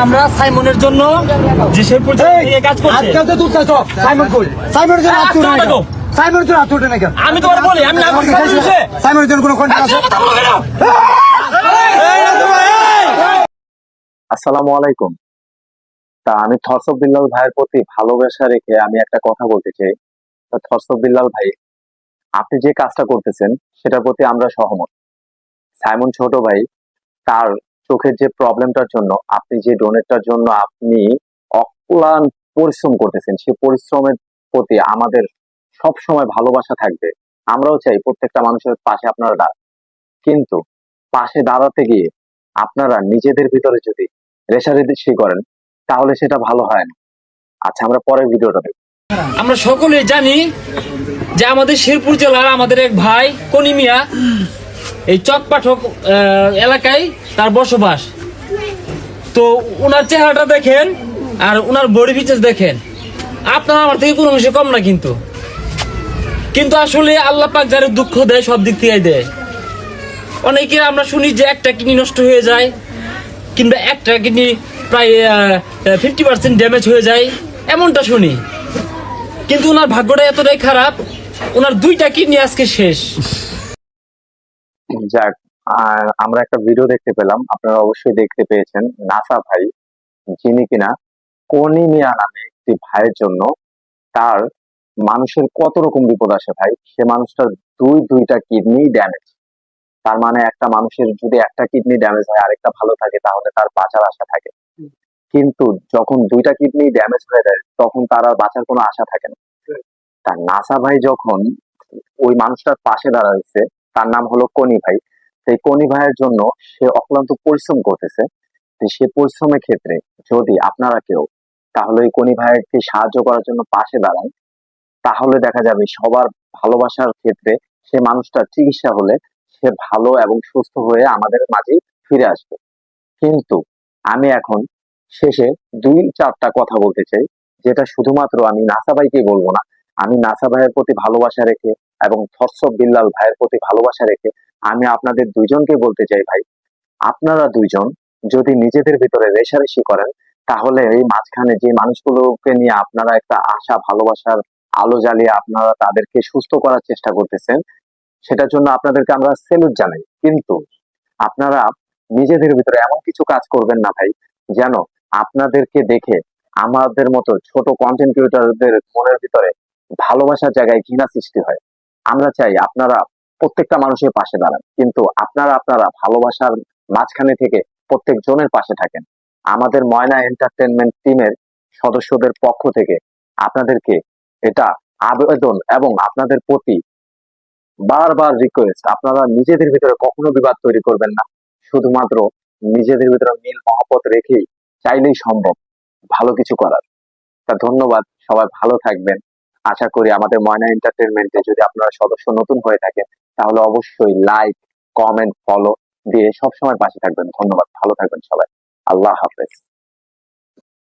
আমরা সাইমনের জন্য যে সে পর্যায়ে কাজ করছে আজকাল তো সাইমন কই সাইমনের জন্য আত্মুর নাই সাইমনের জন্য আত্মুর নাই আমি তোমার বলি আমি না সাইমনের জন্য কোনো কন্ট্যাক্ট আছে? আসসালামু আলাইকুম। তা আমি থরসব বিল্লাল ভাইয়ের প্রতি ভালোবাসা রেখে আমি একটা কথা বলতে চাই। তা থরসব বিল্লাল ভাই, আপনি যে কাজটা করতেছেন সেটার প্রতি আমরা সহমত। সাইমন ছোট ভাই, তার চোখের যে প্রবলেমটার জন্য আপনি যে ডোনেটটার জন্য আপনি অক্লান্ত পরিশ্রম করতেছেন, সেই পরিশ্রমের প্রতি আমাদের সব সময় ভালোবাসা থাকবে। আমরাও চাই প্রত্যেকটা মানুষের পাশে আপনারা দাঁড়ান, কিন্তু পাশে দাঁড়াতে গিয়ে আপনারা নিজেদের ভিতরে যদি রেষারেষি করেন তাহলে সেটা ভালো হয় না। আচ্ছা, আমরা পরের ভিডিওটা দেখব। আমরা সকলেই জানি যে আমাদের শেরপুর জেলার আমাদের এক ভাই কনি মিয়া এই চক পাঠক এলাকায় তার বসবাস। তো ওনার চেহারাটা দেখেন আর ওনার বডি ফিচার্স দেখেন, আপনারা আমার থেকে কোনো অংশে কম না। কিন্তু আসলে আল্লাহ পাক যারা দুঃখ দেয় সব দিক থেকে দেয়। অনেকে আমরা শুনি যে একটা কিডনি নষ্ট হয়ে যায়, কিংবা একটা কিডনি প্রায় 50% ড্যামেজ হয়ে যায়, এমনটা শুনি। কিন্তু ওনার ভাগ্যটা এতটাই খারাপ, ওনার 2টা কিডনি আজকে শেষ। যাক, আমরা একটা ভিডিও দেখতে পেলাম, আপনারা অবশ্যই দেখতে পেয়েছেন। নাসা ভাই, যিনি কিনা কনি মিয়া নামে একটি ভাইয়ের জন্য তার মানুষের কত রকম বিপদ আসে ভাই, সে মানুষটার দুইটা কিডনি ড্যামেজ। তার মানে একটা মানুষের যদি একটা কিডনি ড্যামেজ হয় আরেকটা ভালো থাকে তাহলে তার বাঁচার আশা থাকে, কিন্তু যখন 2টা কিডনি ড্যামেজ হয়ে যায় তখন তার আর বাঁচার কোনো আশা থাকে না। তার নাসা ভাই যখন ওই মানুষটার পাশে দাঁড়াচ্ছে, তার নাম হলো কনি ভাই, সেই কনি ভাইয়ের জন্য সে অক্লান্ত পরিশ্রম করতেছে। সে পরিশ্রমের ক্ষেত্রে যদি আপনারা কেউ তাহলে ওই কনি ভাইকে সাহায্য করার জন্য পাশে দাঁড়ান, তাহলে দেখা যাবে সবার ভালোবাসার ক্ষেত্রে সে মানুষটার চিকিৎসা হলে সে ভালো এবং সুস্থ হয়ে আমাদের মাঝে ফিরে আসবে। কিন্তু আমি এখন শেষে 2-4টা কথা বলতে চাই, যেটা শুধুমাত্র আমি নাসা ভাইকে বলবো না, আমি নাসা ভাইয়ের প্রতি ভালোবাসা রেখে এবং থরসব বিল্লাল ভাইয়ের প্রতি ভালোবাসা রেখে আমি আপনাদের দুইজনকে বলতে চাই, ভাই আপনারা দুইজন যদি নিজেদের ভিতরে রেষারেষি করেন তাহলে এই মাঝখানে যে মানুষগুলোকে নিয়ে আপনারা একটা আশা ভালোবাসার আলো জ্বালিয়ে আপনারা তাদেরকে সুস্থ করার চেষ্টা করতেছেন, সেটার জন্য আপনাদেরকে আমরা সেলুট জানাই। কিন্তু আপনারা নিজেদের ভিতরে এমন কিছু কাজ করবেন না ভাই, যেন আপনাদেরকে দেখে আমাদের মতো ছোট কন্টেন্ট ক্রিয়েটরদের মনের ভিতরে ভালোবাসার জায়গায় ঘৃণা সৃষ্টি হয়। আমরা চাই আপনারা প্রত্যেকটা মানুষের পাশে দাঁড়ান, কিন্তু আপনারা ভালোবাসার মাঝখানে থেকে প্রত্যেক জনের পাশে থাকেন। আমাদের ময়না এন্টারটেনমেন্ট টিমের সদস্যদের পক্ষ থেকে আপনাদেরকে এটা আবেদন এবং আপনাদের প্রতি বারবার রিকোয়েস্ট, আপনারা নিজেদের ভিতরে কখনো বিবাদ তৈরি করবেন না। শুধুমাত্র নিজেদের ভিতরে মিল মহব্বত রেখেই চাইলেই সম্ভব ভালো কিছু করার। তা ধন্যবাদ, সবাই ভালো থাকবেন। আশা করি আমাদের ময়না এন্টারটেনমেন্টে যদি আপনারা সদস্য নতুন হয়ে থাকেন তাহলে অবশ্যই লাইক, কমেন্ট, ফলো দিয়ে সবসময় পাশে থাকবেন। ধন্যবাদ, ভালো থাকবেন সবাই। আল্লাহ হাফেজ।